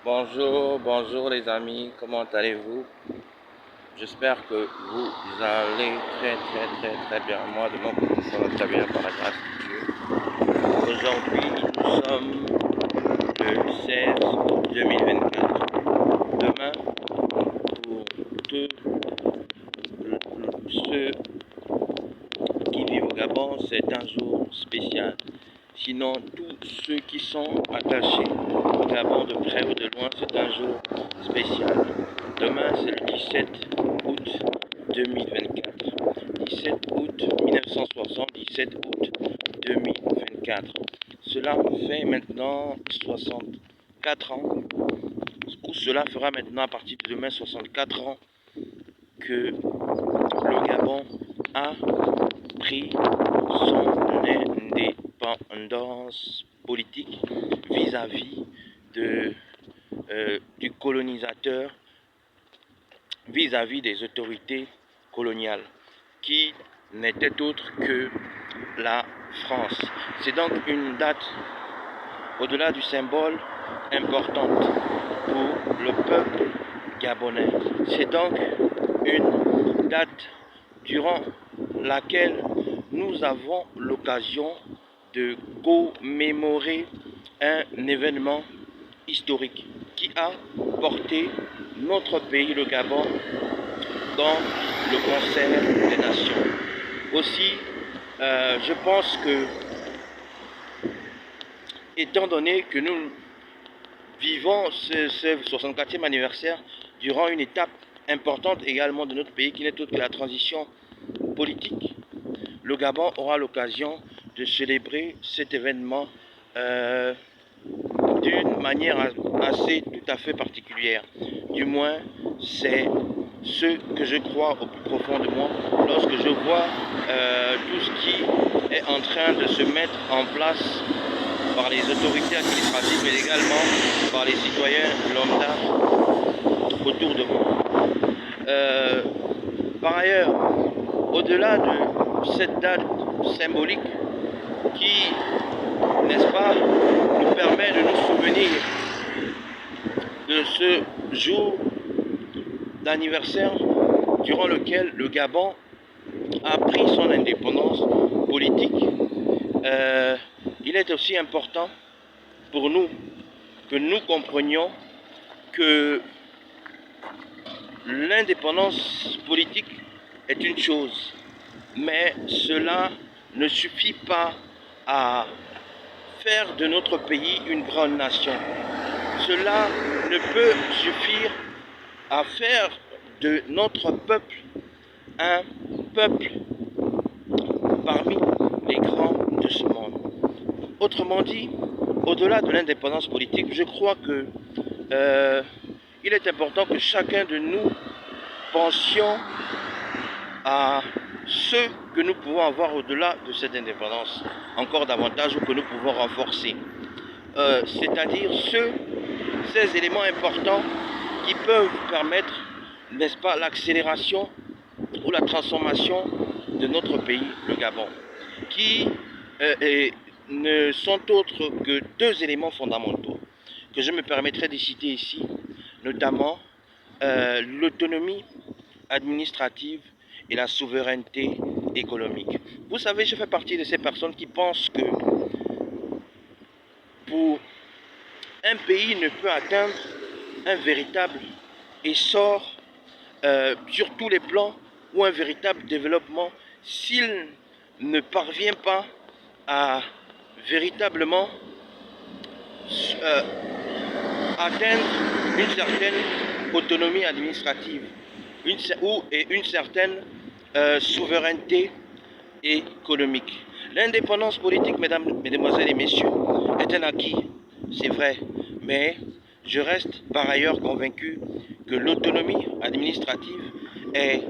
Bonjour, bonjour les amis, comment allez-vous? J'espère que vous allez très bien. Moi de mon côté ça va très bien par la grâce de Dieu. Aujourd'hui nous sommes le 16 août 2024. Demain, pour tous ceux qui vivent au Gabon, c'est un jour spécial. Sinon, tous ceux qui sont attachés au Gabon de près ou de loin, c'est un jour spécial. Demain, c'est le 17 août 2024. 17 août 1960, 17 août 2024. Cela fait maintenant 64 ans, ou cela fera maintenant à partir de demain 64 ans que le Gabon a pris son indépendance politique vis-à-vis du colonisateur, vis-à-vis des autorités coloniales, qui n'était autre que la France. C'est donc une date, au-delà du symbole, importante pour le peuple gabonais. C'est donc une date durant laquelle nous avons l'occasion de commémorer un événement historique qui a porté notre pays, le Gabon, dans le concert des nations. Aussi, je pense que, étant donné que nous vivons ce 64e anniversaire durant une étape importante également de notre pays qui n'est autre que la transition politique, le Gabon aura l'occasion de célébrer cet événement d'une manière assez tout à fait particulière. Du moins, c'est ce que je crois au plus profond de moi lorsque je vois tout ce qui est en train de se mettre en place par les autorités administratives, mais également par les citoyens lambda autour de moi. Par ailleurs, au-delà de cette date symbolique qui, n'est-ce pas, nous permet de nous souvenir de ce jour d'anniversaire durant lequel le Gabon a pris son indépendance politique, il est aussi important pour nous que nous comprenions que l'indépendance politique est une chose, mais cela ne suffit pas à faire de notre pays une grande nation. Cela ne peut suffire à faire de notre peuple un peuple parmi les grands de ce monde. Autrement dit, au-delà de l'indépendance politique, je crois que il est important que chacun de nous pensions à ce que nous pouvons avoir au-delà de cette indépendance, encore davantage, ou que nous pouvons renforcer. C'est-à-dire ces éléments importants qui peuvent permettre, n'est-ce pas, l'accélération ou la transformation de notre pays, le Gabon, qui ne sont autres que deux éléments fondamentaux que je me permettrai de citer ici, notamment l'autonomie administrative et la souveraineté économique. Vous savez, je fais partie de ces personnes qui pensent que pour un pays ne peut atteindre un véritable essor sur tous les plans ou un véritable développement s'il ne parvient pas à véritablement atteindre une certaine autonomie administrative et une certaine souveraineté économique. L'indépendance politique, mesdemoiselles et messieurs, est un acquis, c'est vrai, mais je reste par ailleurs convaincu que l'autonomie administrative est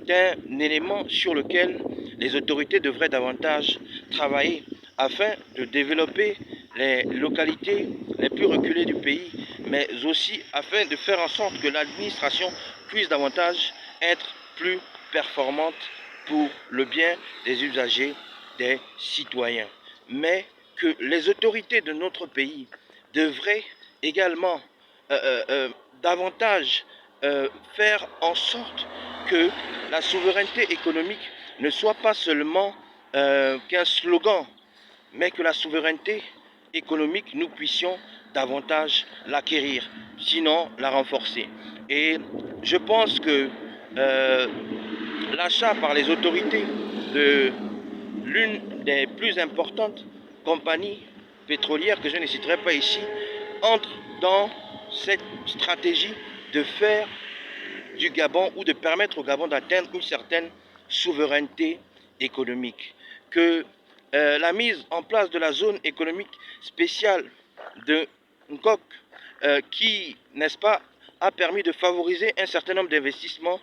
un élément sur lequel les autorités devraient davantage travailler afin de développer les localités les plus reculées du pays, mais aussi afin de faire en sorte que l'administration puisse davantage être plus performante pour le bien des usagers, des citoyens. Mais que les autorités de notre pays devraient également davantage faire en sorte que la souveraineté économique ne soit pas seulement qu'un slogan, mais que la souveraineté économique, nous puissions davantage l'acquérir, sinon la renforcer. Et je pense que l'achat par les autorités de l'une des plus importantes compagnies pétrolières, que je ne citerai pas ici, entre dans cette stratégie de faire du Gabon ou de permettre au Gabon d'atteindre une certaine souveraineté économique. Que la mise en place de la zone économique spéciale de Nkok, qui, n'est-ce pas, a permis de favoriser un certain nombre d'investissements,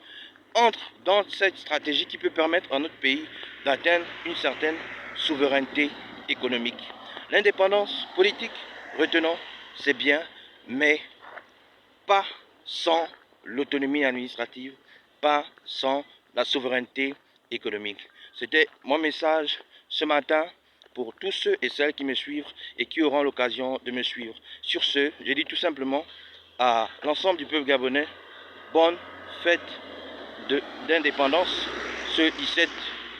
entre dans cette stratégie qui peut permettre à notre pays d'atteindre une certaine souveraineté économique. L'indépendance politique, retenons, c'est bien, mais pas sans l'autonomie administrative, pas sans la souveraineté économique. C'était mon message ce matin pour tous ceux et celles qui me suivent et qui auront l'occasion de me suivre. Sur ce, je dis tout simplement à l'ensemble du peuple gabonais, bonne fête d'indépendance ce 17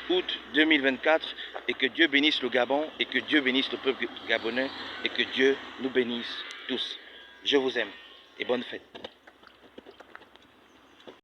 août 2024 et que Dieu bénisse le Gabon et que Dieu bénisse le peuple gabonais et que Dieu nous bénisse tous. Je vous aime et bonne fête.